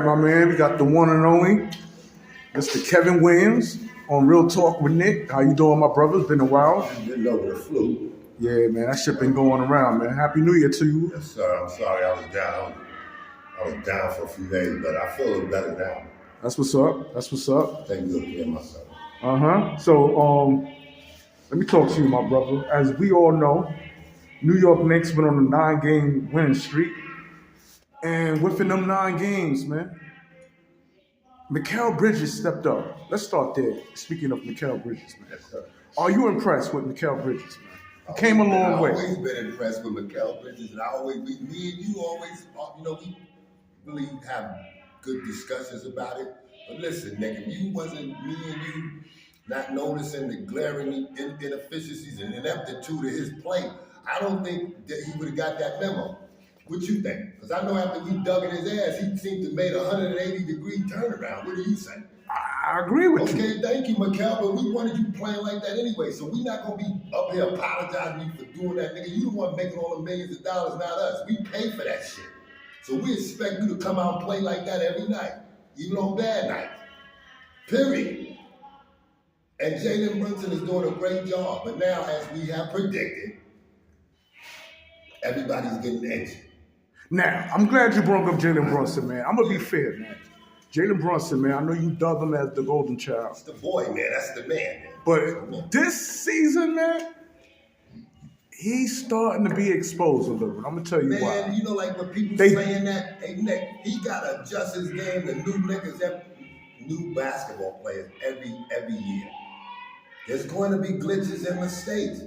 right, my man. We got the one and only Mr. Kevin Williams on Real Talk with Nick. How you doing, my brother? It's been a while. I'm getting over the flu. Yeah, man. That shit been going around, man. Happy New Year to you. Yes, sir. I'm sorry I was down. I was down for a few days, but I feel a little better now. That's what's up. That's what's up. Thank you again, myself. So, let me talk to you, my brother. As we all know, New York Knicks went on a 9-game winning streak. And within them 9 games, man, Mikal Bridges stepped up. Let's start there. Speaking of Mikal Bridges, man. Yes, sir. Are you impressed with Mikal Bridges, man? He came a long way. I've always been impressed with Mikal Bridges, and me and you always, we really have good discussions about it. But listen, nigga, if you wasn't me and you not noticing the glaring inefficiencies and ineptitude of his play, I don't think that he would have got that memo. What you think? Because I know after we dug in his ass, he seemed to made a 180-degree turnaround. What do you say? I agree with you. Okay, thank you, Mikal, but we wanted you playing like that anyway, so we're not going to be up here apologizing to you for doing that, nigga. You the one making all the millions of dollars, not us. We pay for that shit. So we expect you to come out and play like that every night, even on bad nights. Period. And Jalen Brunson is doing a great job, but now, as we have predicted, everybody's getting edgy. Now, I'm glad you brought up Jalen Brunson, man. I'm going to be fair, man. Jalen Brunson, man, I know you dub him as the golden child. That's the boy, man. That's the man. But this season, man, he's starting to be exposed a little bit. I'm going to tell you why. Man, you know, like when people saying that, hey, Nick, he got to adjust his game to new niggas, new basketball players every year. There's going to be glitches and mistakes.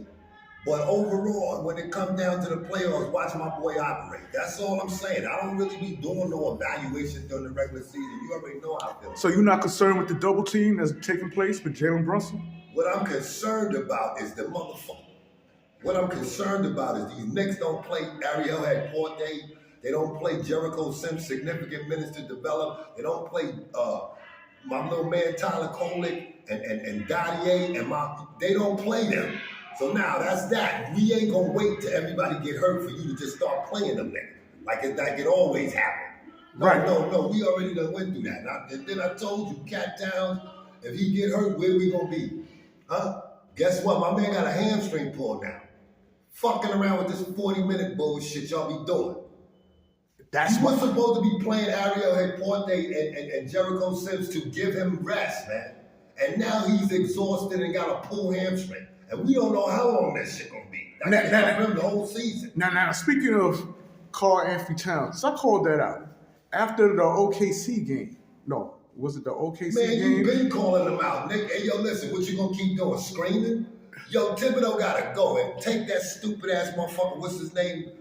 But overall, when it comes down to the playoffs, watch my boy operate. That's all I'm saying. I don't really be doing no evaluations during the regular season. You already know how I feel. So you're not concerned with the double team that's taking place with Jalen Brunson? What I'm concerned about is the motherfucker. What I'm concerned about is these Knicks don't play Ariel Porte. They don't play Jericho Sims significant minutes to develop. They don't play my little man Tyler Kolick and Dottier and they don't play them. So now that's that. We ain't gonna wait till everybody get hurt for you to just start playing them niggas. Like it always happen. No, we already done went through that. And then I told you, Cat Towns, if he get hurt, where we gonna be? Huh? Guess what? My man got a hamstring pull now. Fucking around with this 40-minute bullshit y'all be doing. That's what's supposed to be playing Ariel Porte and Jericho Sims to give him rest, man. And now he's exhausted and got a pull hamstring. And we don't know how long that shit gonna be. The whole season. Now, speaking of Karl Anthony Towns, I called that out. After the OKC game. No, was it the OKC game? Man, you been calling them out, Nick. Hey, yo, listen, what you gonna keep doing? Screaming? Yo, Thibodeau gotta go and take that stupid ass motherfucker, what's his name?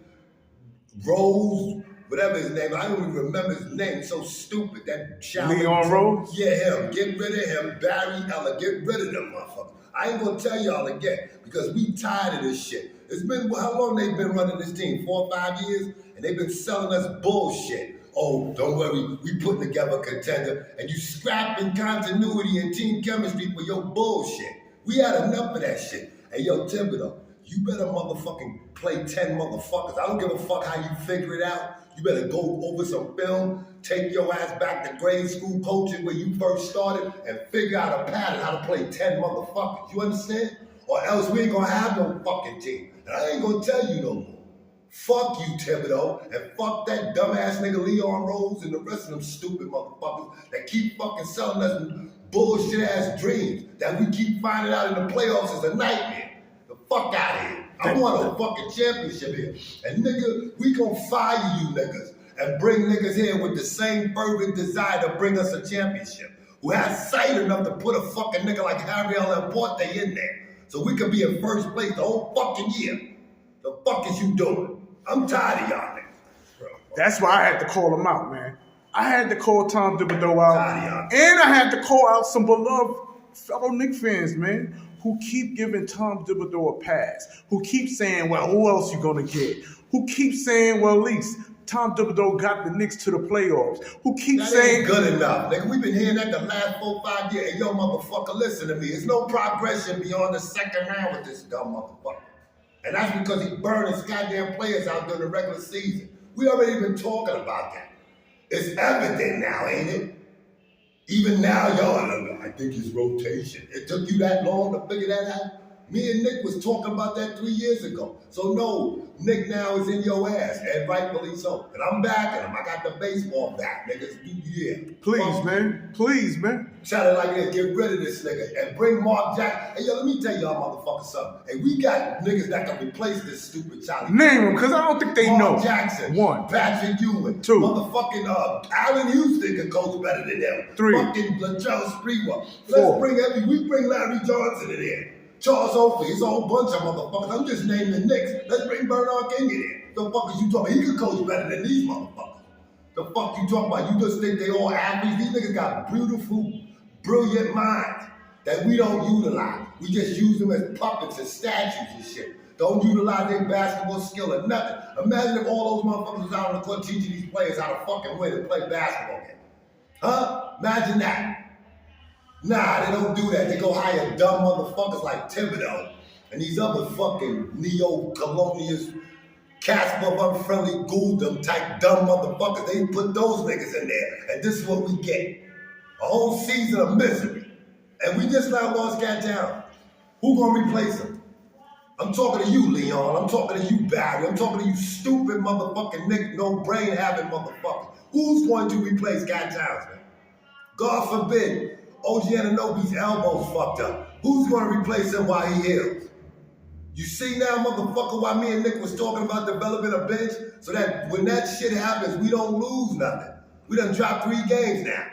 Rose, whatever his name. I don't even remember his name. It's so stupid. That Leon Rose? Yeah, him. Get rid of him. Barry Eller. Get rid of them motherfuckers. I ain't gonna tell y'all again because we tired of this shit. It's been, how long they've been running this team? 4 or 5 years? And they've been selling us bullshit. Oh, don't worry, we putting together a contender and you scrapping continuity and team chemistry for your bullshit. We had enough of that shit. Hey, yo, Thibodeau, you better motherfucking play 10 motherfuckers. I don't give a fuck how you figure it out. You better go over some film, take your ass back to grade school coaching where you first started and figure out a pattern how to play 10 motherfuckers. You understand? Or else we ain't gonna have no fucking team. And I ain't gonna tell you no more. Fuck you, Thibodeau, and fuck that dumbass nigga Leon Rose and the rest of them stupid motherfuckers that keep fucking selling us bullshit ass dreams that we keep finding out in the playoffs is a nightmare. The fuck out of here. I want a fucking championship here. And nigga, we gonna fire you niggas and bring niggas here with the same fervent desire to bring us a championship. Who has sight enough to put a fucking nigga like Ariel Porte in there. So we could be in first place the whole fucking year. The fuck is you doing? I'm tired of y'all niggas. Bro. That's why I had to call him out, man. I had to call Tom Thibodeau out. And I had to call out some beloved fellow Knick fans, man, who keep giving Tom Thibodeau a pass, who keep saying, well, who else you gonna get? Who keep saying, well, at least Tom Thibodeau got the Knicks to the playoffs. Who keep saying ain't good enough. Nigga, we've been hearing that the last 4 or 5 years. Hey, yo, motherfucker, listen to me. There's no progression beyond the second round with this dumb motherfucker. And that's because he burned his goddamn players out during the regular season. We already been talking about that. It's evident now, ain't it? Even now, y'all, I think it's rotation. It took you that long to figure that out? Me and Nick was talking about that 3 years ago. So no, Nick now is in your ass, and rightfully so. And I'm backing him. I got the baseball bat, niggas. Yeah. Please, man. Please, man. Shout it like this, get rid of this nigga and bring Mark Jackson. Hey, yo, let me tell y'all motherfuckers something. Hey, we got niggas that can replace this stupid Charlie. Name them, because I don't think they Mark know. Mark Jackson. 1. Patrick Ewing. 2. Motherfucking Allen Houston can coach better than them. 3. Fucking Latrell Sprewell. 4. We bring Larry Johnson in there. Charles Oakley, it's a whole bunch of motherfuckers. I'm just naming the Knicks. Let's bring Bernard King in there. The fuck is you talking about? He could coach better than these motherfuckers. The fuck you talking about? You just think they all athletes? These niggas got beautiful, brilliant minds that we don't utilize. We just use them as puppets and statues and shit. Don't utilize their basketball skill or nothing. Imagine if all those motherfuckers was out on the court teaching these players how to fucking win and play basketball game. Huh? Imagine that. Nah, they don't do that. They go hire dumb motherfuckers like Thibodeau and these other fucking neo-colonialist, Casper unfriendly Gouldem type dumb motherfuckers. They put those niggas in there, and this is what we get. A whole season of misery. And we just now lost Cat Town. Who gonna replace him? I'm talking to you, Leon. I'm talking to you, Barry. I'm talking to you, stupid motherfucking Nick, no brain having motherfucker. Who's going to replace Cat Towns, man? God forbid, OG Anunoby's elbow's fucked up. Who's gonna replace him while he heals? You see now, motherfucker, why me and Nick was talking about developing a bench so that when that shit happens, we don't lose nothing. We done dropped 3 games now.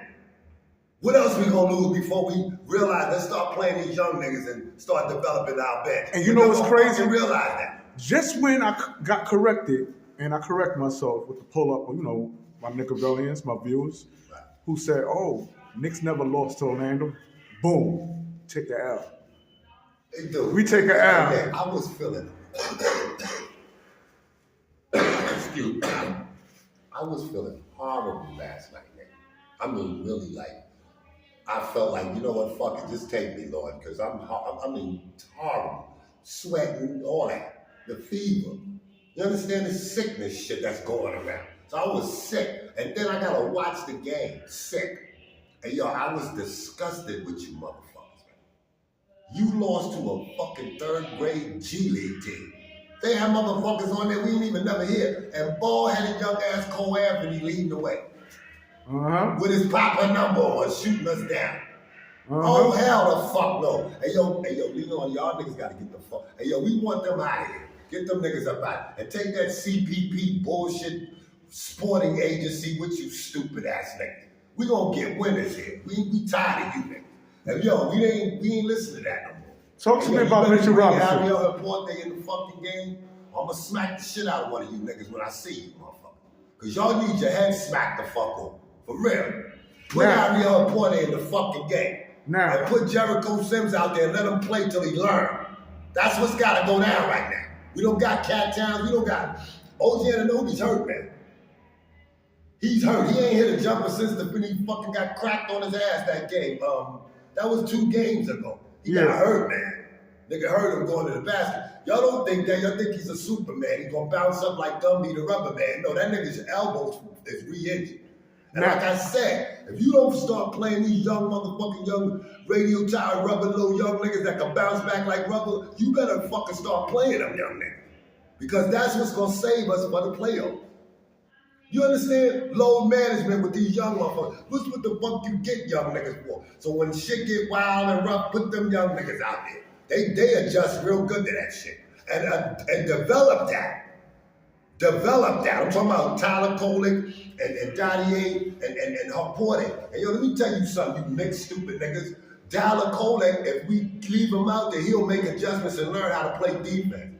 What else we gonna lose before we realize, let's start playing these young niggas and start developing our bench? And you know what's crazy? Realize that. Just when I got corrected, and I correct myself with the pull-up, my Nickelodeons, my viewers, Right. who said, oh, Knicks never lost to Orlando. Boom, take the L. Hey, dude, We take an L. man, I was feeling excuse me. I was feeling horrible last night, man. I mean, really, like, I felt like, you know what, fuck it, just take me, Lord, because I'm horrible. Sweating, all that. The fever. You understand the sickness shit that's going around? So I was sick, and then I gotta watch the game, sick. And yo, I was disgusted with you motherfuckers, man. You lost to a fucking 3rd grade G League team. They had motherfuckers on there we ain't even never hear. And bald-headed young ass Cole Anthony leading the way. With his Papa number on, shooting us down. Oh, hell the fuck no. Hey yo, Leon, y'all niggas gotta get the fuck. Hey yo, we want them out of here. Get them niggas up out. And take that CPP bullshit sporting agency with you stupid ass niggas. We gonna get winners here. We tired of you niggas. And yo, we ain't listening to that no more. Talk to me about Mitchell Robinson. Harry Porte in the fucking game. I'ma smack the shit out of one of you niggas when I see you, motherfucker. Cause y'all need your head smacked the fuck off. For real. Put Harry Porte in the fucking game. And put Jericho Sims out there and let him play till he learn. That's what's gotta go down right now. We don't got Cat Towns, we don't got OG Anunoby's hurt, man. He's hurt. He ain't hit a jumper since he fucking got cracked on his ass that game. That was 2 games ago. He got hurt, man. Nigga hurt him going to the basket. Y'all don't think that. Y'all think he's a Superman. He's gonna bounce up like Gumby the Rubber Man. No, that nigga's elbow is re-injured. And like I said, if you don't start playing these young radio tired rubber little young niggas that can bounce back like rubber, you better fucking start playing them young niggas. Because that's what's gonna save us for the playoffs. You understand? Load management with these young motherfuckers. What's what the fuck you get young niggas for? So when shit get wild and rough, put them young niggas out there. They adjust real good to that shit. And develop that. Develop that. I'm talking about Tyler Kolick and Dottier and Porte. And yo, let me tell you something, you mixed stupid niggas. Tyler Kolick, if we leave him out there, he'll make adjustments and learn how to play defense.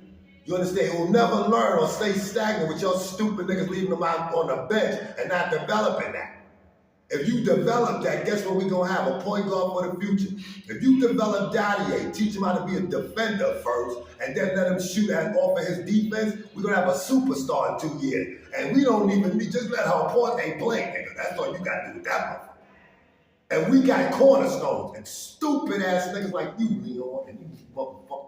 You understand? He'll never learn or stay stagnant with your stupid niggas leaving him out on the bench and not developing that. If you develop that, guess what we're gonna have? A point guard for the future. If you develop Dottier, teach him how to be a defender first, and then let him shoot off of his defense, we're gonna have a superstar in 2 years. And we don't even need, just let her Porte play, nigga. That's all you gotta do with that motherfucker. And we got cornerstones and stupid ass niggas like you, Leon, and you motherfucking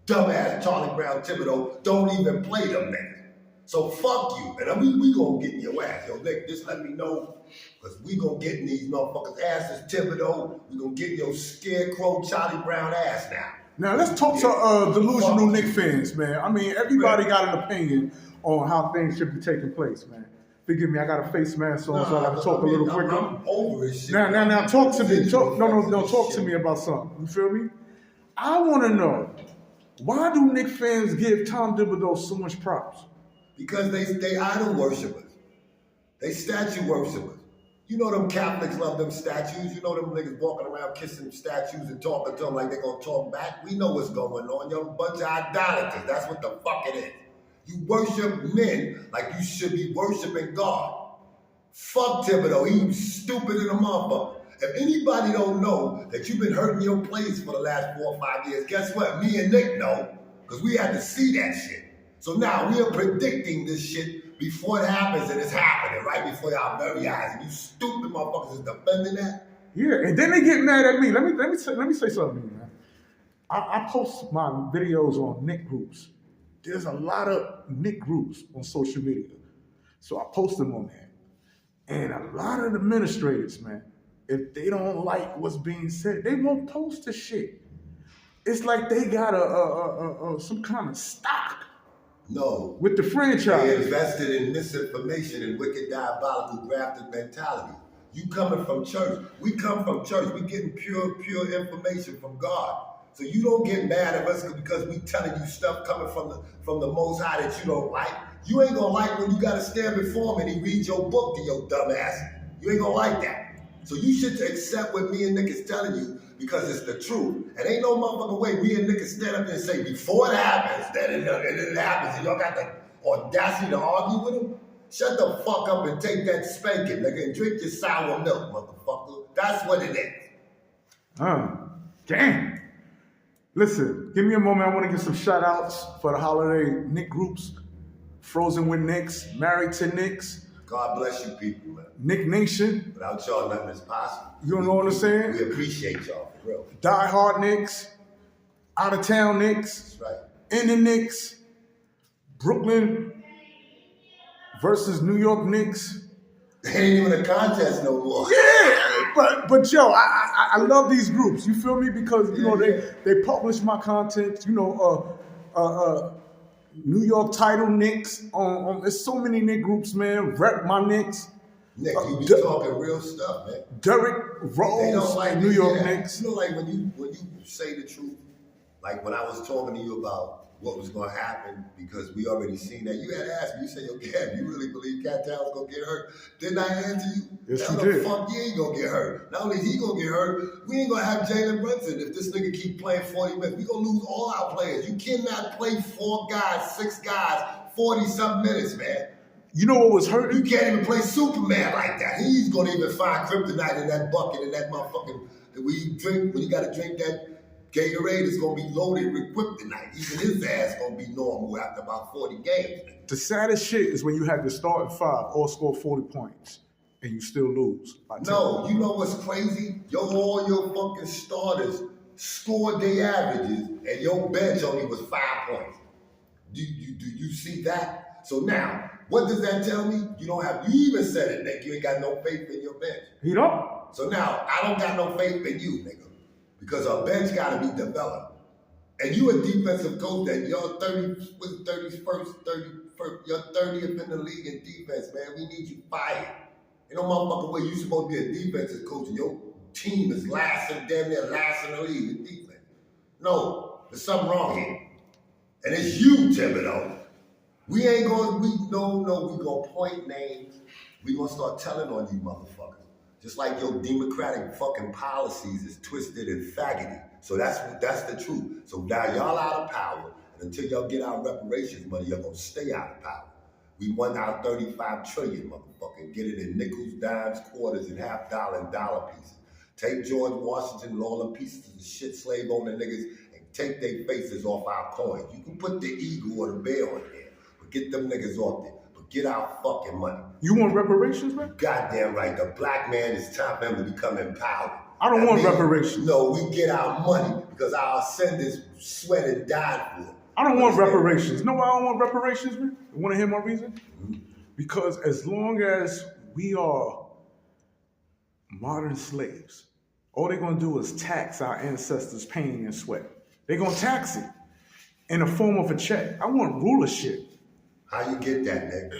dumbass Charlie Brown Thibodeau don't even play them niggas. So fuck you. And we gonna get in your ass. Yo, Nick, just let me know. Because we gonna get in these motherfuckers' asses, Thibodeau. We gonna get in your scarecrow Charlie Brown ass now. Now let's talk to delusional Knick fans, man. I mean, everybody got an opinion on how things should be taking place, man. Forgive me, I got a face mask on, so I got to talk a little quicker. I'm over this shit. Now, talk to me. Talk to me about something. You feel me? I want to know, why do Knick fans give Tom Thibodeau so much props? Because they idol worshipers. They statue worshipers. You know them Catholics love them statues. You know them niggas walking around kissing statues and talking to them like they gonna talk back. We know what's going on. You're a bunch of idolaters. That's what the fuck it is. You worship men like you should be worshiping God. Fuck Thibodeau. He's stupid in a motherfucker. If anybody don't know that you've been hurting your players for the last 4 or 5 years, guess what? Me and Nick know, because we had to see that shit. So now we are predicting this shit before it happens, and it's happening right before our very eyes. And you stupid motherfuckers is defending that. Yeah, and then they get mad at me. Let me say something, man. I post my videos on Knick groups. There's a lot of Knick groups on social media, so I post them on there. And a lot of the administrators, man, if they don't like what's being said, they won't post the shit. It's like they got a some kind of stock. No. With the franchise. They invested in misinformation and wicked, diabolical, grafted mentality. You coming from church. We come from church. We getting pure information from God. So you don't get mad at us because we telling you stuff coming from the Most High that you don't like. You ain't gonna like when you gotta stand before him and he reads your book to your dumb ass. You ain't gonna like that. So you should accept what me and Nick is telling you because it's the truth. And ain't no motherfucking way me and Nick can stand up there and say, before it happens, then it happens. And y'all got the audacity to argue with him? Shut the fuck up and take that spanking, nigga, and drink your sour milk, motherfucker. That's what it is. Damn. Listen, give me a moment. I want to give some shout outs for the holiday Knick groups. Frozen with Knicks, Married to Knicks. God bless you people, man. Knick Nation. Without y'all, nothing is possible. You know what I'm saying? We appreciate y'all, for real. Die Hard Knicks, Out of Town Knicks, That's right. In the Knicks, Brooklyn versus New York Knicks. It ain't even a contest no more. Yeah, but yo, I love these groups. You feel me? Because you know they publish my content. You know, New York Title Knicks. There's so many Knick groups, man. Rep my Knicks. Nick, you be talking real stuff, man. Derrick Rose, like New York Knicks. You know, like when you say the truth, like when I was talking to you about what was going to happen, because we already seen that. You had asked me, you said, yo, Gab, you really believe Cat Town's going to get hurt? Didn't I answer you? Yes, you did. Fuck, he ain't going to get hurt. Not only is he going to get hurt, we ain't going to have Jalen Brunson if this nigga keep playing 40 minutes. We going to lose all our players. You cannot play 4 guys, 6 guys, 40-something minutes, man. You know what was hurting? You can't even play Superman like that. He's going to even find kryptonite in that bucket, in that motherfucking, when you got to drink that Gatorade, is going to be loaded with kryptonite. Even his ass going to be normal after about 40 games. The saddest shit is when you have the starting 5 all score 40 points and you still lose. No, you know what's crazy? All your fucking starters scored their averages and your bench only was 5 points. Do you see that? So now, what does that tell me? You even said it, Nick. You ain't got no faith in your bench. You don't? So now, I don't got no faith in you, nigga. Because our bench got to be developed. And you a defensive coach that you're 30th in the league in defense, man. We need you fired. You know, motherfucker, way you supposed to be a defensive coach and your team is damn near last in the league in defense. No, there's something wrong here. And it's you, Thibodeau. We gonna point names. We gonna start telling on you motherfuckers. Just like your democratic fucking policies is twisted and faggoty. So that's the truth. So now y'all out of power, and until y'all get our reparations money, y'all gonna stay out of power. We won our 35 trillion, motherfucker. Get it in nickels, dimes, quarters, and half dollar and dollar pieces. Take George Washington and all them pieces of the shit slave owner niggas and take their faces off our coins. You can put the eagle or the bear on there, but get them niggas off there. Get our fucking money. You want reparations, man? Goddamn right. The black man, it's time for him to become empowered. I don't want reparations. No, we get our money because our ascendants sweat and died for it. I don't want reparations. No, I don't want reparations, man. You want to hear my reason? Mm-hmm. Because as long as we are modern slaves, all they're going to do is tax our ancestors' pain and sweat. They're going to tax it in the form of a check. I want rulership. How you get that, Nick?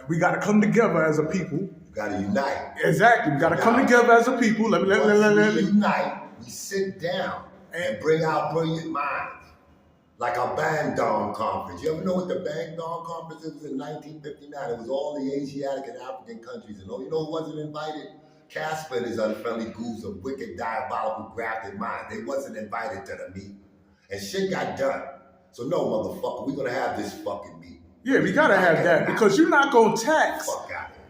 We got to come together as a people. You got to unite. Exactly. We got to come together as a people. Once we unite, we sit down and bring out brilliant minds. Like a Bandung Conference. You ever know what the Bandung Conference is? It was in 1959. It was all the Asiatic and African countries. And you know who wasn't invited? Casper and his unfriendly goose of wicked, diabolical, grafted minds. They wasn't invited to the meeting. And shit got done. So no, motherfucker, we're going to have this fucking meeting. Yeah, we got to have that because you're not going to tax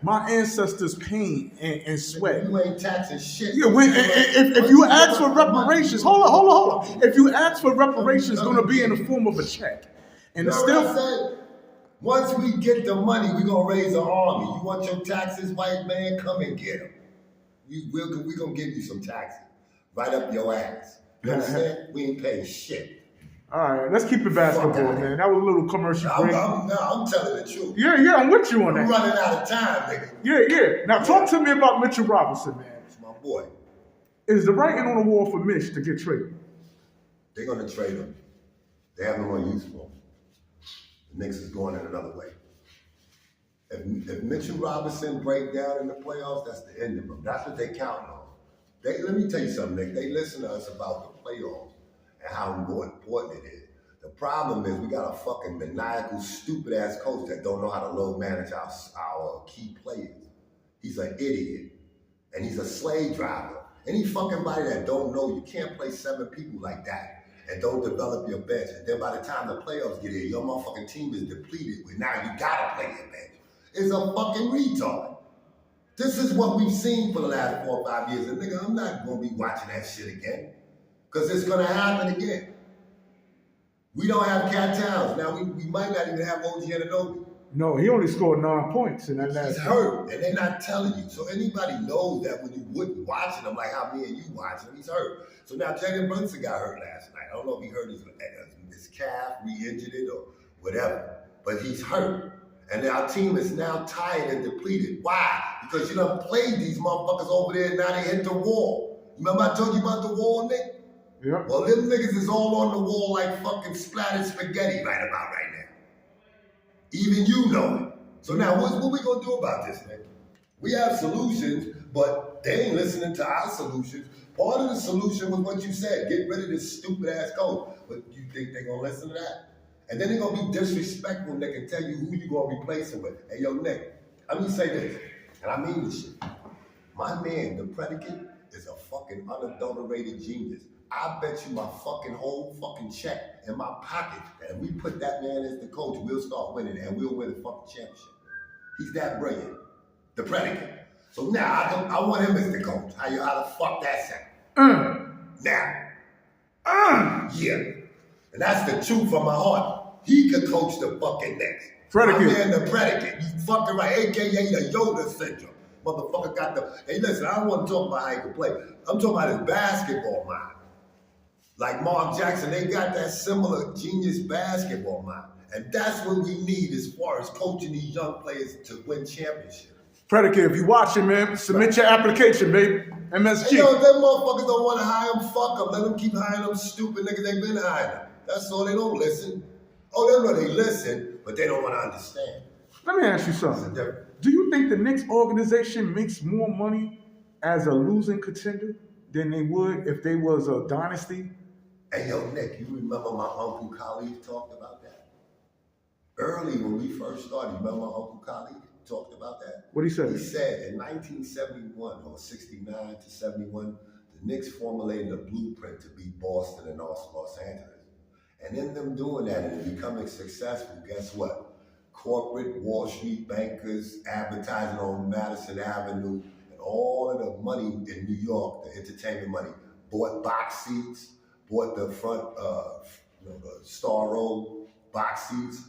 my ancestors' pain and sweat. You ain't taxing shit. Yeah, if you ask for reparations, hold on. If you ask for reparations, it's going to be in the form of a check. And it's still. I said? Once we get the money, we're going to raise an army. You want your taxes, white man? Come and get them. We're going to give you some taxes. Right up your ass. You understand? We ain't paying shit. All right, let's keep it basketball, man. That was a little commercial break. I'm telling the truth. Yeah, I'm with you on that. I'm running out of time, nigga. Yeah. Now talk to me about Mitchell Robinson, man. It's my boy. Is the writing on the wall for Mitch to get traded? They're going to trade him. They have no more use for him. The Knicks is going in another way. If Mitchell Robinson break down in the playoffs, that's the end of him. That's what they counting on. Let me tell you something, Nick. They listen to us about the playoffs and how important it is. The problem is we got a fucking maniacal, stupid-ass coach that don't know how to load manage our key players. He's an idiot. And he's a slave driver. Any fucking body that don't know you can't play 7 people like that and don't develop your bench. And then by the time the playoffs get here, your motherfucking team is depleted. But now you gotta play your bench. It's a fucking retard. This is what we've seen for the last 4 or 5 years. And nigga, I'm not gonna be watching that shit again. Because it's gonna happen again. We don't have Cat Towns. Now we might not even have OG Anunoby. No, he only scored 9 points in that last He's hurt, and they're not telling you. So anybody knows that when you wouldn't watching him like how me and you watching him, he's hurt. So now Jalen Brunson got hurt last night. I don't know if he hurt his calf, re-injured it, or whatever. But he's hurt. And our team is now tired and depleted. Why? Because you done played these motherfuckers over there and now they hit the wall. Remember I told you about the wall, Nick? Yeah. Well, them niggas is all on the wall like fucking splattered spaghetti right about right now. Even you know it. So now what we gonna do about this, man? We have solutions, but they ain't listening to our solutions. Part of the solution was what you said, get rid of this stupid ass coach. But you think they gonna listen to that? And then they're gonna be disrespectful and they can tell you who you gonna replace him with. Hey, yo, Nick, let me say this, and I mean this shit. My man, the predicate, is a fucking unadulterated genius. I bet you my fucking whole fucking check in my pocket that if we put that man as the coach, we'll start winning and we'll win the fucking championship. He's that brilliant. The predicate. So now I want him as the coach. How the fuck that sound? Now. Yeah. And that's the truth from my heart. He could coach the fucking Knicks. Predicate. My man, the predicate. You fucking right, aka the Yoda syndrome. Motherfucker got the. Hey, listen, I don't want to talk about how he can play. I'm talking about his basketball mind. Like Mark Jackson, they got that similar genius basketball mind. And that's what we need as far as coaching these young players to win championships. Predicate, if you watching, man, submit your application, baby. MSG. Hey, yo, if them motherfuckers don't want to hire him, fuck them. Let them keep hiring them stupid niggas they been hiring. That's all. They don't listen. Oh, they know they listen, but they don't want to understand. Let me ask you something. Do you think the Knicks organization makes more money as a losing contender than they would if they was a dynasty? Hey, yo, Nick, you remember my Uncle Khalid talked about that? Early when we first started, you remember my Uncle Khalid talked about that? What he said? He said in 1971 or 69 to 71, the Knicks formulated a blueprint to beat Boston and also Los Angeles. And in them doing that and becoming successful, guess what? Corporate Wall Street bankers advertising on Madison Avenue and all of the money in New York, the entertainment money, bought box seats, bought the front, the star row box seats,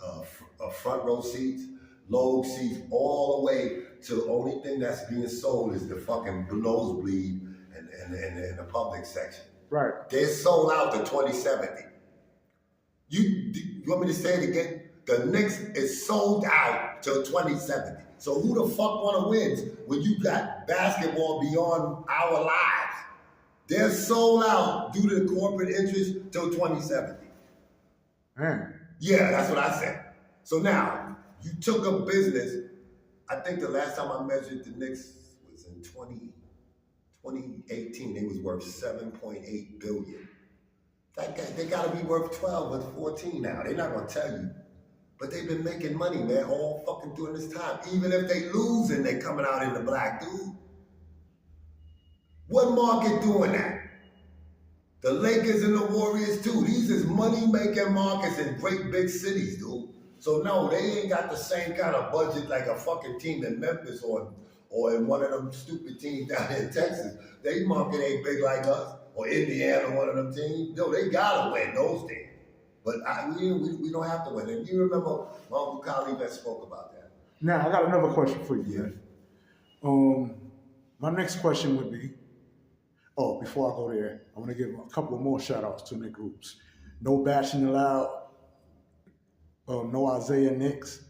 front row seats, low seats, all the way to the only thing that's being sold is the fucking nosebleed and the public section. Right. They're sold out to 2070. You want me to say it again? The Knicks is sold out till 2070. So who the fuck want to win when you got basketball beyond our lives? They're sold out due to the corporate interest till 2070. Man. Yeah, that's what I said. So now, you took a business. I think the last time I measured the Knicks was in 2018. They was worth $7.8 billion. They got to be worth 12 or 14 now. They're not going to tell you. But they've been making money, man, all fucking during this time. Even if they lose and they coming out in the black, dude. What market doing that? The Lakers and the Warriors too. These is money-making markets in great big cities, dude. So no, they ain't got the same kind of budget like a fucking team in Memphis or in one of them stupid teams down in Texas. They market ain't big like us. Or Indiana, one of them teams. No, they gotta win those teams. But we don't have to win. And you remember my Uncle Kali that spoke about that. Now, I got another question for you. Yeah. My next question would be, before I go there, I want to give a couple more shout outs to Knick groups. No Bashing Allowed, No Isaiah Knicks,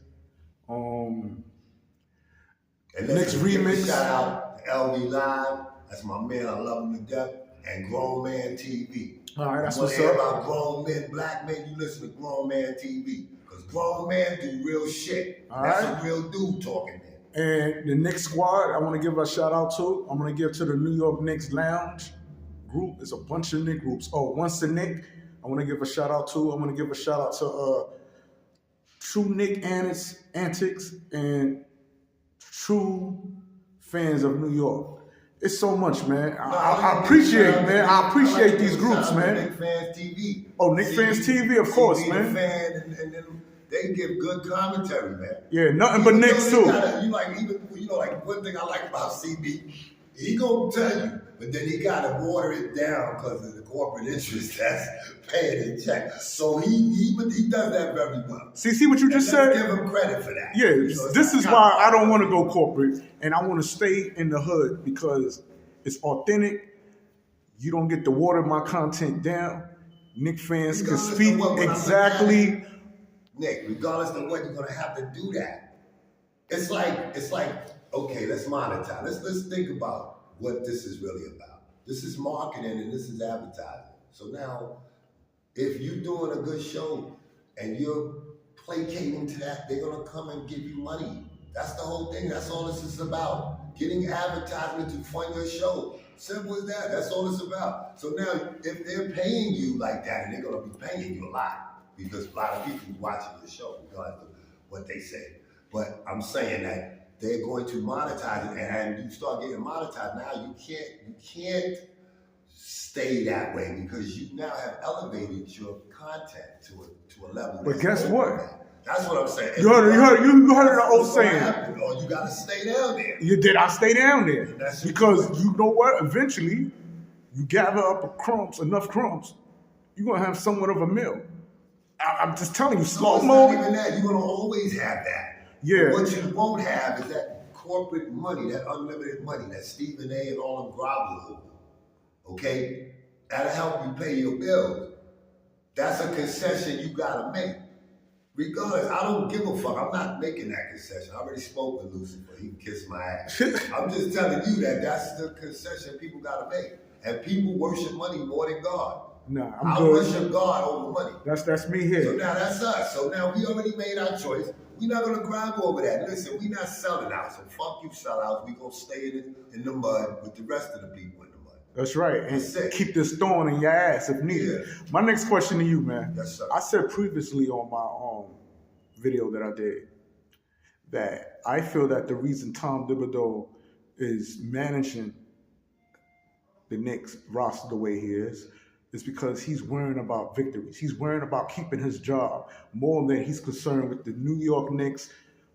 Knicks Remix. Shout out to LV Live. That's my man. I love him to death. And Grown Man TV. All right, that's what's up. About grown men, black men, you listen to Grown Man TV. Because grown men do real shit. That's a real dude talking there. And the Knicks squad, I want to give a shout out to. I'm going to give to the New York Knicks Lounge group. It's a bunch of Knick groups. Once the Knick, I want to give a shout out to. I'm going to give a shout out to True Knick Antics and True Fans of New York. It's so much, man. I appreciate it, man. I appreciate these groups, man. Knick Fans TV. Oh, Knick Fans TV, of course, man. Fan and then they give good commentary, man. Yeah, nothing but Knicks too. Like one thing I like about CB, he gonna tell you, but then he gotta water it down because of the corporate interest that's paying the check. So he does that very well. See what you just said? Give him credit for that. Yeah, this is why I don't want to go corporate, and I want to stay in the hood because it's authentic. You don't get to water my content down. Knick fans can speak exactly. Nick, regardless of what, you're gonna have to do that. It's like, okay, let's monetize. Let's think about what this is really about. This is marketing and this is advertising. So now, if you're doing a good show and you're placating to that, they're gonna come and give you money. That's the whole thing. That's all this is about. Getting advertisement to fund your show. Simple as that. That's all it's about. So now, if they're paying you like that, and they're gonna be paying you a lot, because a lot of people watching the show, regardless of what they say. But I'm saying that they're going to monetize it, and you start getting monetized. Now you can't stay that way because you now have elevated your content to a level. But guess what? That's what I'm saying. You heard the old saying. Or you gotta stay down there. Did I stay down there? Because you know what? Eventually, you gather up enough crumbs, you're gonna have somewhat of a meal. I'm just telling you, slow mo. Not even that. You're gonna always have that. Yeah. What you won't have is that corporate money, that unlimited money, that Stephen A. and all them grovel over. Okay? That'll help you pay your bills. That's a concession you gotta make. Regardless, I don't give a fuck. I'm not making that concession. I already spoke with Lucifer. He can kiss my ass. I'm just telling you that that's the concession people gotta make. And people worship money more than God. Nah, I worship God over money. That's me here. So now that's us. So now we already made our choice. We're not gonna grab over that. Listen, we're not selling out. So fuck you sellouts. We're gonna stay in the mud with the rest of the people in the mud. That's right. And keep this thorn in your ass if needed. Yeah. My next question to you, man. Yes, sir. I said previously on my video that I did that I feel that the reason Tom Thibodeau is managing the Knicks roster the way he is because he's worrying about victories. He's worrying about keeping his job more than he's concerned with the New York Knicks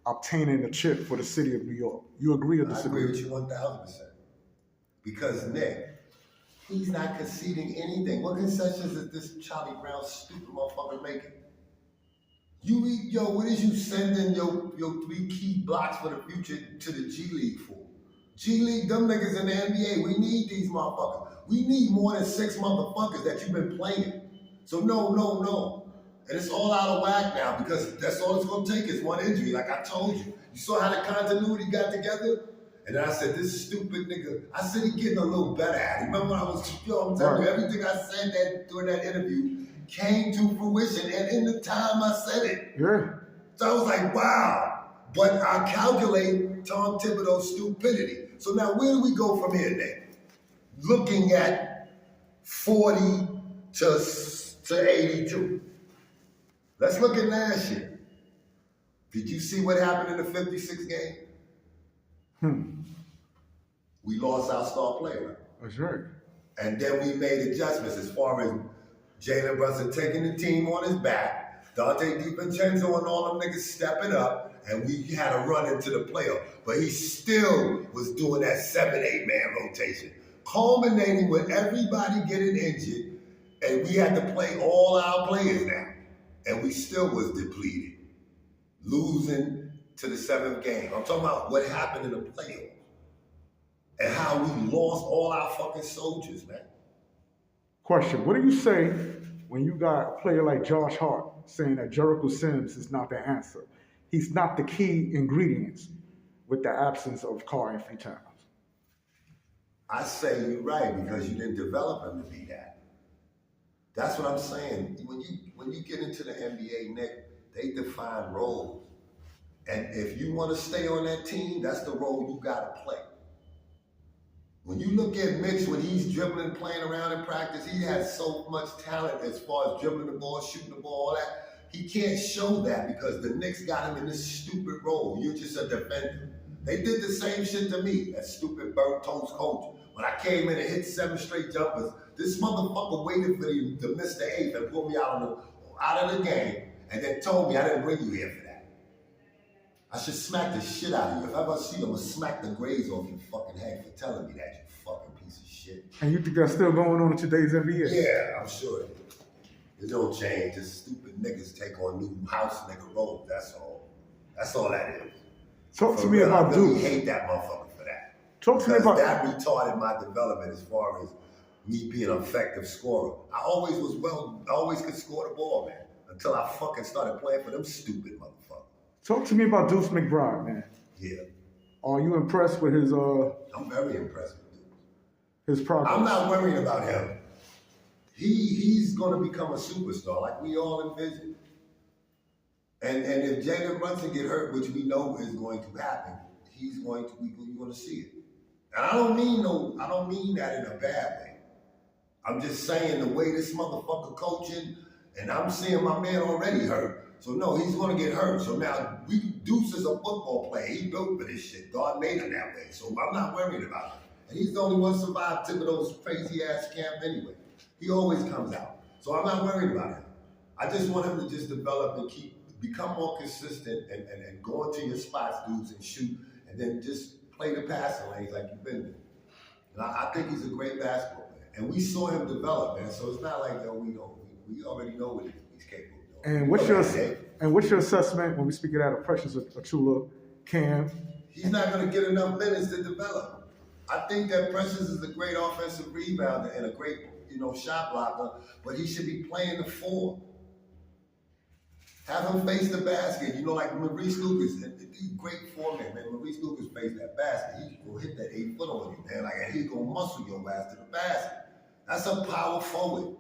obtaining a chip for the city of New York. You agree or disagree? I agree with you 1,000%. Because Nick, he's not conceding anything. What concessions is this Charlie Brown stupid motherfucker making? What is you sending your 3 key blocks for the future to the G League for? G League, them niggas in the NBA, we need these motherfuckers. We need more than 6 motherfuckers that you've been playing. So no. And it's all out of whack now because that's all it's going to take is one injury, like I told you. You saw how the continuity got together? And then I said, this stupid nigga, I said he getting a little better at it. Remember I'm telling you, everything I said during that interview came to fruition. And in the time I said it. Yeah. So I was like, wow. But I calculate Tom Thibodeau's stupidity. So now where do we go from here then? Looking at 40 to 82. Let's look at last year. Did you see what happened in the 56 game? We lost our star player. That's right. And then we made adjustments as far as Jalen Brunson taking the team on his back, Dante DiVincenzo and all them niggas stepping up, and we had a run into the playoff. But he still was doing that 7-8 man rotation, culminating with everybody getting injured, and we had to play all our players now. And we still was depleted, losing to the 7th game. I'm talking about what happened in the playoffs and how we lost all our fucking soldiers, man. Question, what do you say when you got a player like Josh Hart saying that Jericho Sims is not the answer? He's not the key ingredients with the absence of Karl Anthony Towns. I say you're right because you didn't develop him to be that. That's what I'm saying. When you get into the NBA, Nick, they define roles. And if you want to stay on that team, that's the role you got to play. When you look at Mitch, when he's dribbling, playing around in practice, he has so much talent as far as dribbling the ball, shooting the ball, all that. He can't show that because the Knicks got him in this stupid role. You're just a defender. They did the same shit to me, that stupid burnt toast coach. When I came in and hit 7 straight jumpers, this motherfucker waited for me to miss the 8th and pull me out of the game and then told me I didn't bring you here for that. I should smack the shit out of you. If I ever see you, I'm gonna smack the grades off your fucking head for telling me that, you fucking piece of shit. And you think that's still going on in today's NBA? Yeah, I'm sure. It don't change. Just stupid niggas take on new house nigga roles. That's all. That's all that is. Talk to me about Duke. I hate that motherfucker for that. Talk to me about that retarded my development as far as me being an effective scorer. I always could score the ball, man. Until I fucking started playing for them stupid motherfuckers. Talk to me about Deuce McBride, man. Yeah. Are you impressed with his I'm very impressed with Deuce. His progress? I'm not worried about him. He's gonna become a superstar like we all envisioned. And if Jalen Brunson get hurt, which we know is going to happen, you're gonna see it. And I don't mean that in a bad way. I'm just saying the way this motherfucker coaching, and I'm seeing my man already hurt. So no, he's gonna get hurt. So now Deuce is a football player. He built for this shit. God made him that way. So I'm not worried about him. And he's the only one survived Thibodeau's crazy ass camp anyway. He always comes out. So I'm not worried about him. I just want him to just develop and become more consistent and go into your spots, dudes, and shoot, and then just play the passing lanes like you've been doing. And I think he's a great basketball player. And we saw him develop, man. So it's not like, we already know what he's capable of doing. And what's your assessment when we speak of that of Precious Achiuwa, Cam? He's not going to get enough minutes to develop. I think that Precious is a great offensive rebounder and a great, shot blocker, but he should be playing the 4. Have him face the basket. Like Maurice Lucas, he's great foreman, man. Maurice Lucas faced that basket. He's going to hit that 8 foot on you, man. And he's going to muscle your ass to the basket. That's a power forward.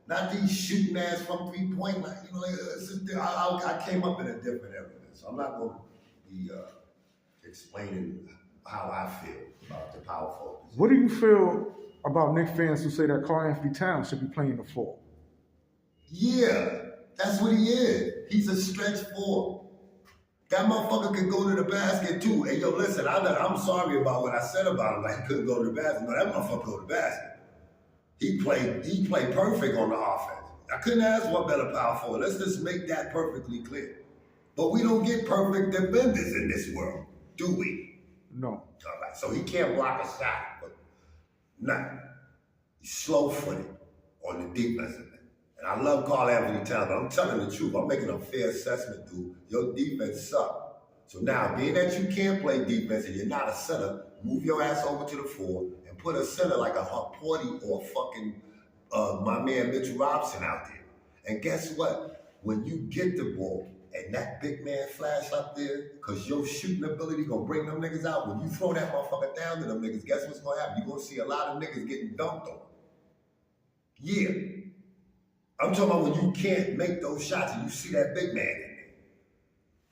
Not these shooting ass from 3-point line. I came up in a different era, man. So I'm not going to be explaining how I feel about the power forward. What do you feel about Knicks fans who say that Karl Anthony Towns should be playing the 4? Yeah, that's what he is. He's a stretch 4. That motherfucker could go to the basket too. Hey, yo, listen, I'm sorry about what I said about him. Like he couldn't go to the basket. No, that motherfucker go to the basket. He played perfect on the offense. I couldn't ask for a better power forward. Let's just make that perfectly clear. But we don't get perfect defenders in this world, do we? No. All right, so he can't block a shot, but nothing. He's slow-footed on the defensive end. And I love Karl Anthony Towns, but I'm telling the truth. I'm making a fair assessment, dude. Your defense sucks. So now, being that you can't play defense and you're not a center, move your ass over to the 4 and put a center like a Porty or fucking my man Mitchell Robinson out there. And guess what? when you get the ball and that big man flash up there, because your shooting ability gonna bring them niggas out. When you throw that motherfucker down to them niggas, guess what's gonna happen? You're gonna see a lot of niggas getting dunked on. Yeah. I'm talking about when you can't make those shots and you see that big man in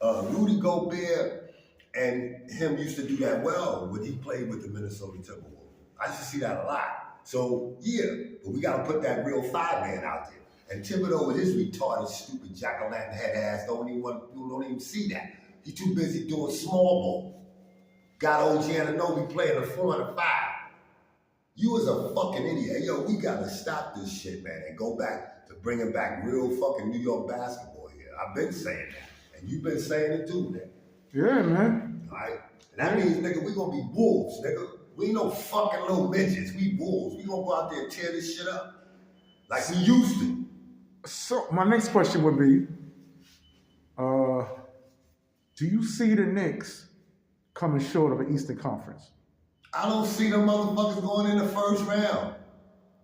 there. Rudy Gobert and him used to do that well when he played with the Minnesota Timberwolves. I used to see that a lot. So, yeah, but we got to put that real 5-man out there. And Thibodeau with his retarded, stupid jack-o'-lantern head ass don't even see that. He too busy doing small ball. Got OG Anunoby playing the 4 and a 5. You was a fucking idiot. Hey, yo, we got to stop this shit, man, and go back to bringing back real fucking New York basketball here. I've been saying that. And you've been saying it too, nigga. Yeah, man. All right? And that means, nigga, we gonna be wolves, nigga. We ain't no fucking little midgets. We wolves. We gonna go out there and tear this shit up like we used to. So my next question would be, do you see the Knicks coming short of an Eastern Conference? I don't see them motherfuckers going in the first round.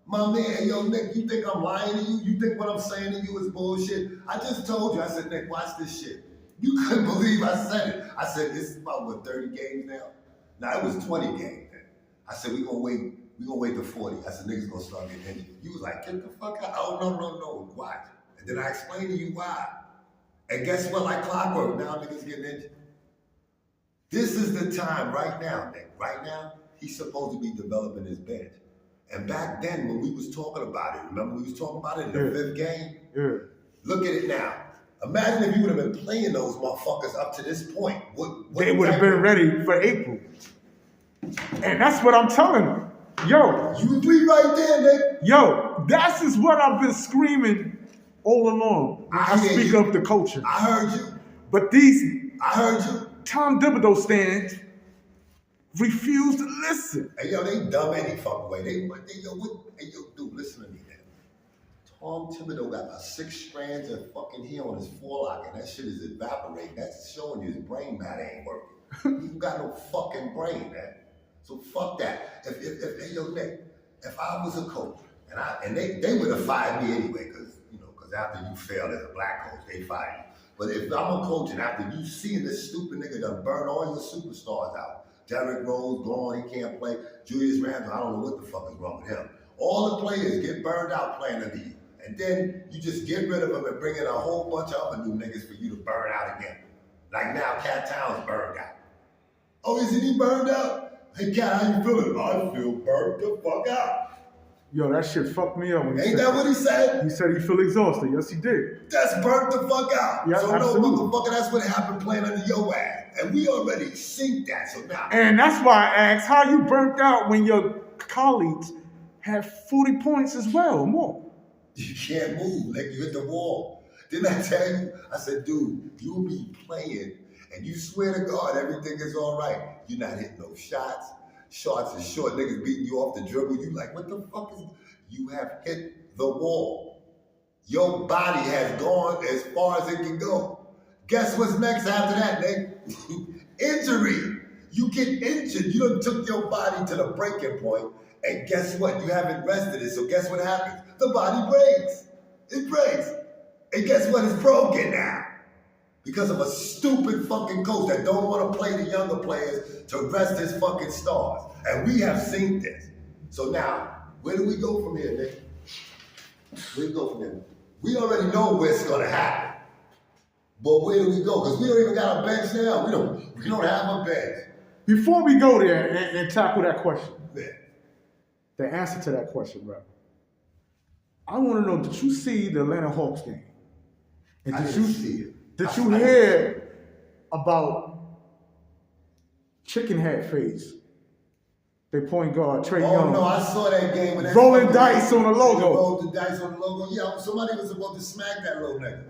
My man, hey, yo, Nick, you think I'm lying to you? You think what I'm saying to you is bullshit? I just told you, I said, Nick, watch this shit. You couldn't believe I said it. I said, this is about, what, 30 games now? Nah, it was 20 games then. I said, we gonna wait to 40. I said, niggas gonna start getting injured. You was like, get the fuck out. Oh, no, watch. And then I explained to you why. And guess what, like clockwork, now niggas getting injured. This is the time right now, Nick. Right now, he's supposed to be developing his bench. And back then, when we was talking about it, remember we was talking about it in the 5th game? Yeah. Look at it now. Imagine if you would have been playing those motherfuckers up to this point. They would have been ready for April. And that's what I'm telling them. Yo. You agree right there, Nick. Yo, that's is what I've been screaming all along when I speak of the culture. I heard you. But these I heard you. Tom Thibodeau stands refuse to listen. Hey, yo, they dumb any fucking way. Hey, yo, dude, listen to me, man. Tom Thibodeau got about 6 strands of fucking hair on his forelock, and that shit is evaporating. That's showing you his brain matter ain't working. You got no fucking brain, man. So fuck that. Hey, yo, Nick, if I was a coach, and they would have fired me anyway, because after you failed as a black coach, they fired you. But if I'm a coach and after you seeing this stupid nigga done burn all your superstars out, Derrick Rose gone, he can't play. Julius Randle, I don't know what the fuck is wrong with him. All the players get burned out playing under you. And then you just get rid of them and bring in a whole bunch of other new niggas for you to burn out again. Like now, Cat Towns burned out. Oh, isn't he burned out? Hey, Cat, how you feeling? I feel burned the fuck out. Yo, that shit fucked me up when he Ain't that what he said? He said he feel exhausted. Yes, he did. That's burnt the fuck out. Yeah, so absolutely. No, motherfucker, that's what happened playing under your ass. And we already seen that, so now. And that's why I asked, how you burnt out when your colleagues have 40 points as well, or more? You can't move, like you hit the wall. Didn't I tell you? I said, dude, you'll be playing, and you swear to God everything is all right. You're not hitting no shots. Shots is short, niggas beating you off the dribble. You like, what the fuck is... You have hit the wall. Your body has gone as far as it can go. Guess what's next after that, Nick? Injury. You get injured. You done took your body to the breaking point, and guess what? You haven't rested it, so guess what happens? The body breaks. It breaks. And guess what? It's broken now. Because of a stupid fucking coach that don't want to play the younger players to rest his fucking stars. And we have seen this. So now, where do we go from here, Nick? Where do we go from here? We already know what's gonna happen. But where do we go? Because we don't even got a bench now. We don't have a bench. Before we go there and tackle that question, Yeah. the answer to that question, right? I want to know, did you see the Atlanta Hawks game? And I didn't see it. Did you hear about Chicken Hat Face? Their point guard, Trae Young. Oh, no, I saw that game. When rolling dice on the logo. Rolled the dice on the logo. Yeah, somebody was supposed to smack that little nigga.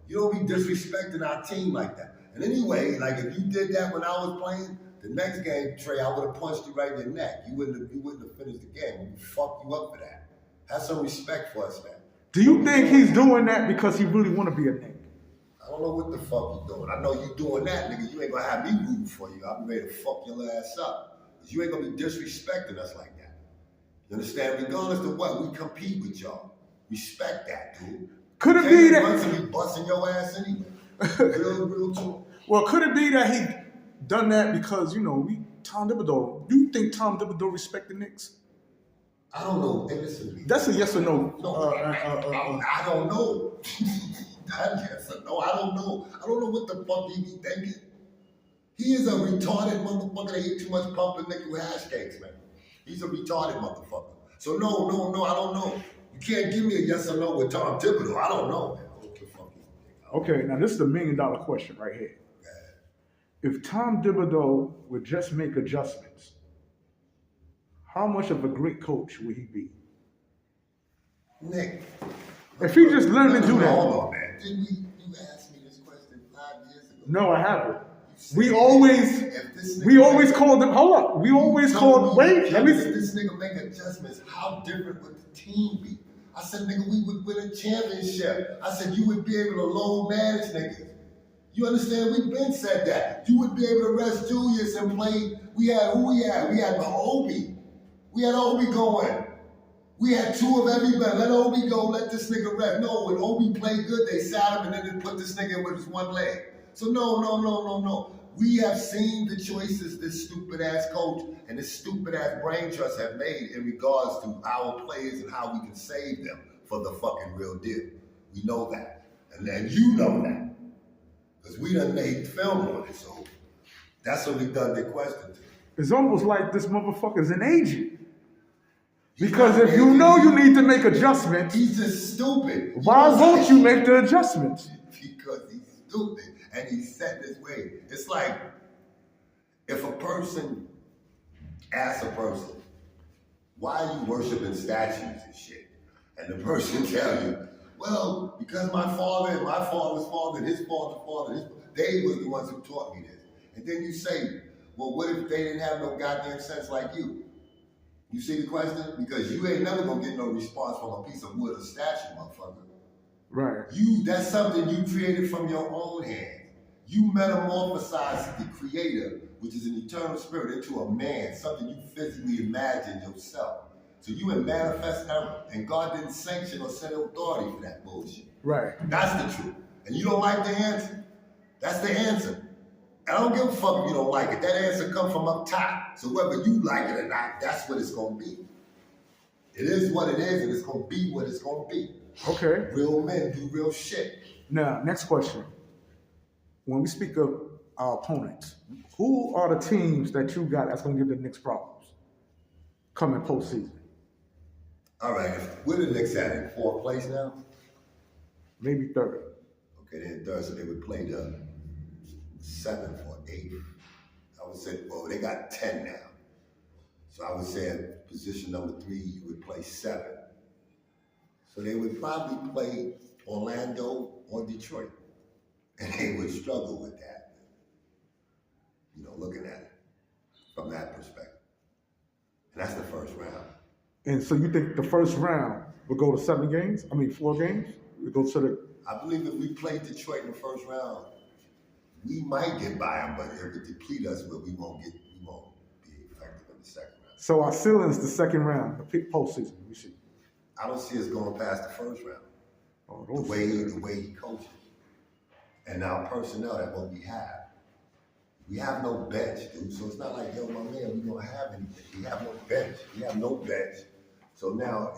You don't be disrespecting our team like that. And anyway, like if you did that when I was playing, the next game, Trae, I would have punched you right in your neck. You wouldn't have finished the game. We would fuck you up for that. Have some respect for us, man. Do you think he's doing that because he really want to be a Knick? I don't know what the fuck you doing. I know you doing that, nigga. You ain't gonna have me rooting for you. I'm ready to fuck your ass up. You ain't gonna be disrespecting us like that. You understand? Regardless of what, we compete with y'all. Respect that, dude. Could it be that? Brunson be busting your ass anyway. Real talk. Well, could it be that he done that because Tom Thibodeau? Do you think Tom Thibodeau respect the Knicks? I don't know. Hey, listen to me. That's a yes or no. I don't know. Yes or no. I don't know. I don't know what the fuck he be thinking. He is a retarded motherfucker that eat too much pumpernickel hash cakes, man. He's a retarded motherfucker. So no, I don't know. You can't give me a yes or no with Tom Thibodeau. I don't know, man. What the fuck is it? Okay, now this is the $1 million question right here. If Tom Thibodeau would just make adjustments, how much of a great coach would he be? Nick. If he just learned to do that. Hold on, man. Didn't you ask me this question 5 years ago? No, I haven't. We always called them. Hold up. We always called. Wait, let me. If this nigga make adjustments, how different would the team be? I said, nigga, we would win a championship. I said, you would be able to load manage niggas. You understand? We've been said that. You would be able to rest Julius and play. We had who we had? We had Obi. We had Obi going. We had two of everybody. Let Obi go. Let this nigga rest. No, when Obi played good, they sat him and then they put this nigga in with his one leg. So no. We have seen the choices this stupid ass coach and this stupid ass brain trust have made in regards to our players and how we can save them for the fucking real deal. We know that. And then you know that. Because we done made film on it. So that's what we done the question to. It's almost like this motherfucker's an agent. Because if you know you need to make adjustments, he's just stupid. Why won't you make the adjustments? Because he's stupid and he's set this way. It's like if a person asks a person, why are you worshiping statues and shit? And the person tell you, well, because my father and my father's father and his father's father, they was the ones who taught me this. And then you say, well, what if they didn't have no goddamn sense like you? You see the question? Because you ain't never gonna get no response from a piece of wood or statue, motherfucker. Right. That's something you created from your own hand. You metamorphosized the creator, which is an eternal spirit, into a man, something you physically imagined yourself. So you in manifest error, and God didn't sanction or send authority for that bullshit. Right. That's the truth. And you don't like the answer? That's the answer. I don't give a fuck if you don't like it. That answer comes from up top. So whether you like it or not, that's what it's gonna be. It is what it is, and it's gonna be what it's gonna be. Okay. Real men do real shit. Now, next question. When we speak of our opponents, who are the teams that you got that's gonna give the Knicks problems coming postseason? All right, where the Knicks at? In 4th place now? Maybe 3rd. Okay, then 3rd, so they would play the 7th or 8th. I would say, well, they got 10 now. So I would say at position number 3, you would play 7. So they would probably play Orlando or Detroit. And they would struggle with that. Looking at it from that perspective. And that's the first round. And so you think the first round will go to 7 games? I mean, 4 games? It goes to the... I believe if we play Detroit in the first round, we might get by them, but it would deplete us, but we won't be effective in the second round. So our ceiling is the second round, the postseason. We see. I don't see us going past the first round. Oh, the way he coaches, and our personnel that what we have. We have no bench, dude. So it's not like, yo, my man, we don't have anything. We have no bench. We have no bench. So now,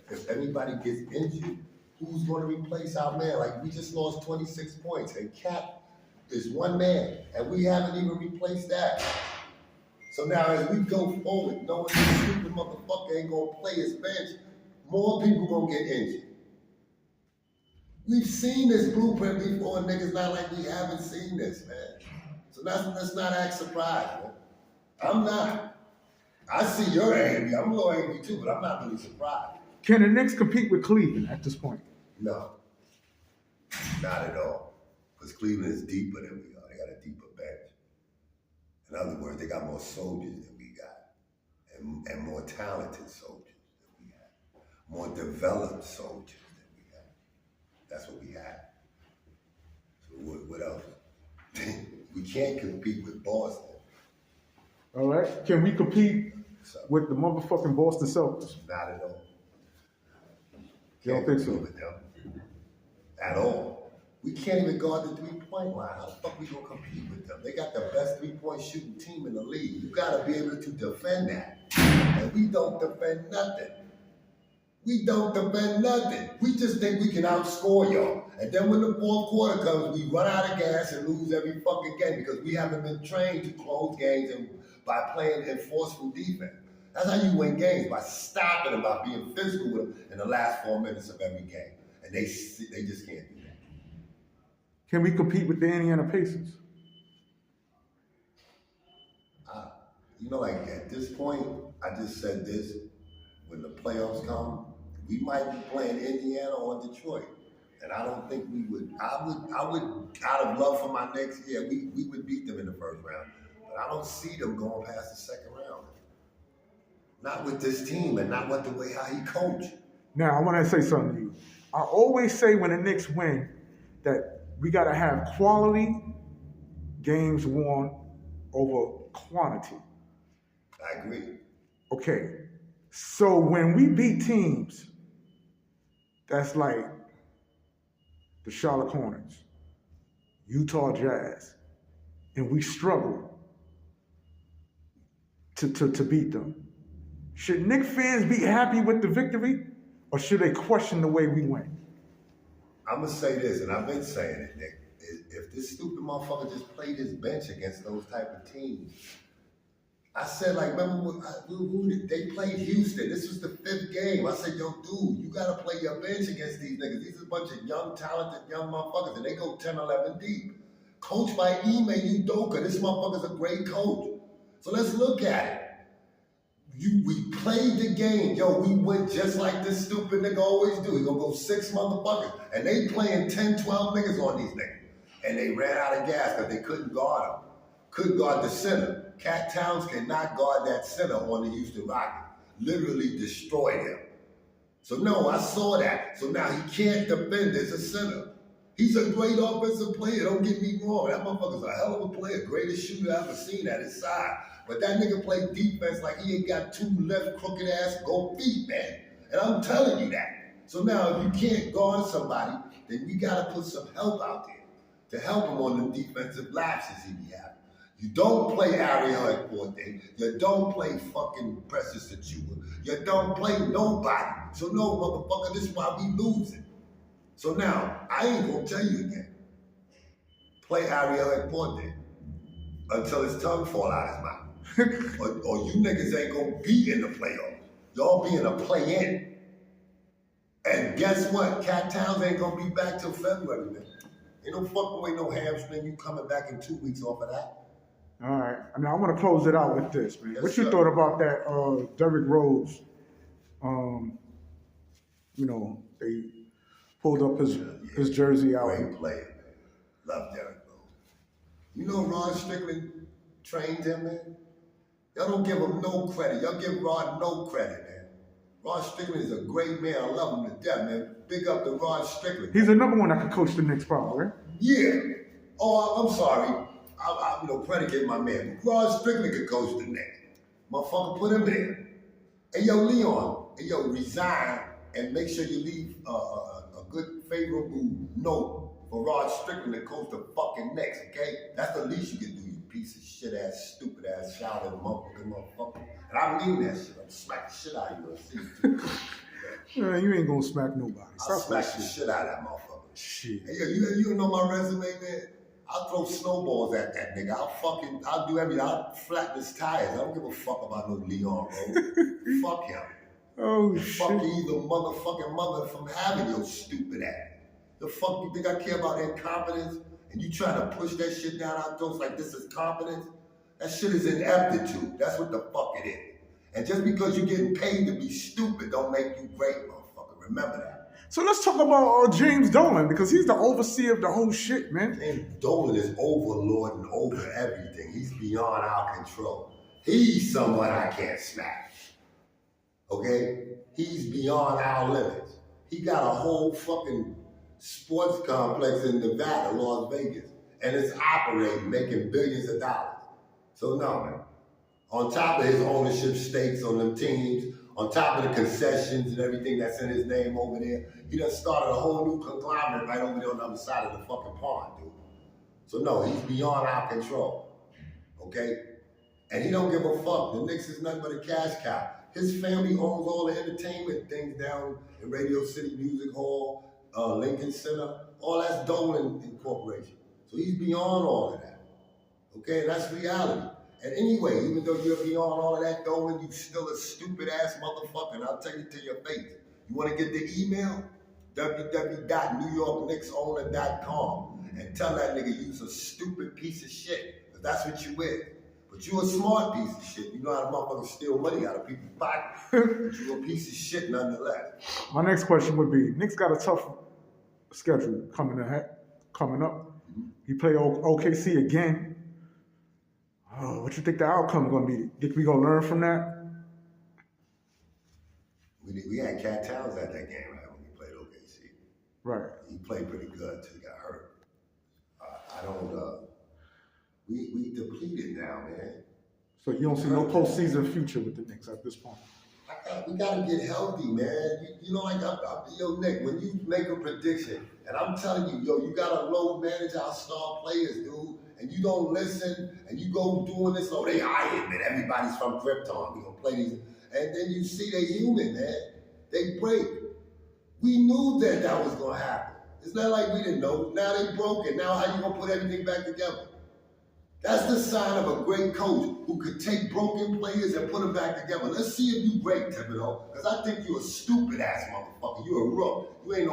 if anybody gets injured, who's going to replace our man? Like, we just lost 26 points, and Cap is one man, and we haven't even replaced that. So now, as we go forward, knowing this stupid motherfucker ain't going to play his bench, more people going to get injured. We've seen this blueprint before, niggas, not like we haven't seen this, man. So let's not act surprised, man. I'm not. I see you're angry. I'm a little angry too, but I'm not really surprised. Can the Knicks compete with Cleveland at this point? No. Not at all. Because Cleveland is deeper than we are. They got a deeper bench. In other words, they got more soldiers than we got. And more talented soldiers than we have. More developed soldiers than we have. That's what we have. So what else? We can't compete with Boston. All right. Can we compete with the motherfucking Boston Celtics? Not at all. You don't think so? With them. at all. We can't even guard the three-point line. How the fuck we gonna compete with them? They got the best three-point shooting team in the league. You gotta be able to defend that. And we don't defend nothing. We don't defend nothing. We just think we can outscore y'all. And then when the fourth quarter comes, we run out of gas and lose every fucking game because we haven't been trained to close games and by playing enforceful defense. That's how you win games, by stopping them, by being physical with them in the last 4 minutes of every game. And they just can't do that. Can we compete with the Indiana Pacers? Like at this point, I just said this, when the playoffs come, we might be playing Indiana or Detroit. And I don't think we would, I would, out of love for my Knicks, yeah, we would beat them in the first round. But I don't see them going past the second round. Not with this team and not with the way how he coached. Now, I want to say something to you. I always say when the Knicks win that we got to have quality games won over quantity. I agree. Okay, so when we beat teams that's like the Charlotte Hornets, Utah Jazz, and we struggle to beat them, should Knicks fans be happy with the victory, or should they question the way we win? I'm going to say this, and I've been saying it, Nick. If this stupid motherfucker just played his bench against those type of teams, I said, like, remember when they played Houston? This was the 5th game. I said, yo, dude, you got to play your bench against these niggas. These are a bunch of young, talented, young motherfuckers, and they go 10, 11 deep. Coached by Ime Udoka. This motherfucker's a great coach. So let's look at it. We played the game. Yo, we went just like this stupid nigga always do. He gonna go 6 motherfuckers. And they playing 10, 12 niggas on these niggas. And they ran out of gas because they couldn't guard them. Couldn't guard the center. Cat Towns cannot guard that center on the Houston Rockets. Literally destroyed him. So no, I saw that. So now he can't defend as a center. He's a great offensive player, don't get me wrong. That motherfucker's a hell of a player, greatest shooter I've ever seen at his side. But that nigga played defense like he ain't got 2 left crooked ass go feet, man. And I'm telling you that. So now if you can't guard somebody, then we gotta put some help out there to help him on the defensive lapses he be having. You don't play Ariel at 14. You don't play fucking Precious Achua. You don't play nobody. So no, motherfucker, this is why we losing. So now, I ain't gonna tell you again. Play Ariel at 14 until his tongue fall out his mouth. or you niggas ain't gonna be in the playoffs. Y'all be in a play-in. And guess what? Cat Towns ain't gonna be back till February, man. Ain't no fucking way, no hamstring. You coming back in 2 weeks off of that. All right. I mean, I want to close it out with this, man. Yes, what you thought about that Derrick Rose? They pulled up his jersey out. Great player, man. Love Derrick Rose. You know Rod Strickland trained him, man? Y'all don't give him no credit. Y'all give Rod no credit, man. Rod Strickland is a great man. I love him to death, man. Big up to Rod Strickland. He's another one that could coach the Knicks, probably, right? Yeah. Oh, I'm sorry. I predicate my man. Rod Strickland could coach the Knicks. Motherfucker, put him there. Hey, yo, Leon. Hey, yo, resign and make sure you leave a good, favorable note for Rod Strickland to coach the fucking Knicks, okay? That's the least you can do, you piece of shit-ass, stupid-ass, shouting motherfucker. And I mean that shit. I'm smack the shit out of you. Yeah, you ain't gonna smack nobody. I'll smack the shit out of that motherfucker. Shit. Hey, yo, you know my resume, man? I'll throw snowballs at that nigga. I'll do everything. I'll flatten his tires. I don't give a fuck about no Leon Rose. Fuck him. Oh, and shit. fuck you, the motherfucking mother from having your stupid ass. The fuck you think I care about incompetence? And you trying to push that shit down our throats like this is competence? That shit is ineptitude. That's what the fuck it is. And just because you're getting paid to be stupid don't make you great, motherfucker. Remember that. So let's talk about James Dolan, because he's the overseer of the whole shit, man. James Dolan is overlord and over everything. He's beyond our control. He's someone I can't smack. Okay? He's beyond our limits. He got a whole fucking sports complex in Nevada, Las Vegas, and it's operating, making billions of dollars. So no, man. On top of his ownership stakes on them teams, on top of the concessions and everything that's in his name over there, he done started a whole new conglomerate right over there on the other side of the fucking pond, dude. So no, he's beyond our control, okay? And he don't give a fuck. The Knicks is nothing but a cash cow. His family owns all the entertainment things down in Radio City Music Hall, Lincoln Center. All that's Dolan Incorporation. So he's beyond all of that, okay? And that's reality. And anyway, even though you're beyond all of that, Dolan, you still a stupid ass motherfucker. And I'll tell you to your face. You want to get the email? www.newyorknicksowner.com and tell that nigga you's a stupid piece of shit. Because that's what you is. But you a smart piece of shit. You know how to motherfuckers steal money out of people's pockets. But you a piece of shit nonetheless. My next question would be, Knicks got a tough schedule coming up. Mm-hmm. You play OKC again. Oh, what you think the outcome going to be? Think we going to learn from that? We had Cat Towns at that game, right, when we played OKC. Right. He played pretty good until he got hurt. We depleted now, man. So you don't see no postseason future with the Knicks at this point? We got to get healthy, man. You know, like, yo, Nick, when you make a prediction, and I'm telling you, yo, you got to load manage our star players, dude, and you don't listen, and you go doing this, oh, they iron, man. Everybody's from Krypton. We going to play these. And then you see they human, man. They break. We knew that was going to happen. It's not like we didn't know. Now they broke it. Now how you going to put everything back together? That's the sign of a great coach who could take broken players and put them back together. Let's see if you break, Thibodeau, because I think you're a stupid-ass motherfucker. You're a rook. You ain't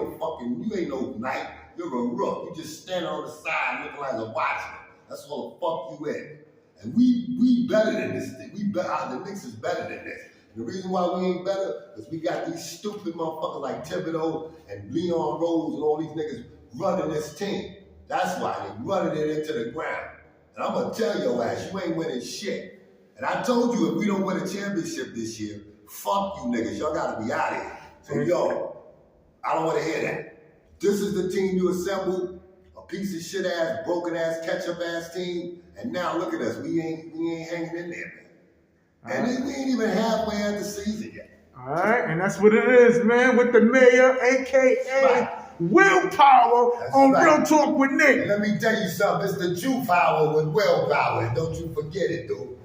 no knight. You're a rook. You just standing on the side looking like a watchman. That's what the fuck you is. And we better than this thing. The Knicks is better than this. And the reason why we ain't better is we got these stupid motherfuckers like Thibodeau and Leon Rose and all these niggas running this team. That's why they running it into the ground. And I'm gonna tell your ass, you ain't winning shit. And I told you if we don't win a championship this year, fuck you niggas, y'all gotta be out of here. So yo, I don't wanna hear that. This is the team you assembled, a piece of shit ass, broken ass, ketchup ass team, and now look at us, we ain't hanging in there, man. And we ain't even halfway at the season yet. All right, and that's what it is, man, with the mayor, a.k.a. Willpower on right. Real Talk with Nick. And let me tell you something, it's the Jew power with willpower, and don't you forget it, dude.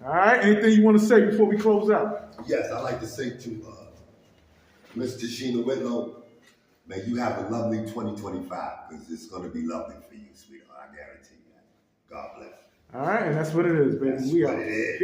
All right, anything you want to say before we close out? Yes, I'd like to say to Miss Tashina Whitlow, may you have a lovely 2025, because it's going to be lovely for you, sweetheart, I guarantee you that. God bless. All right, and that's what it is, baby. That's what it is.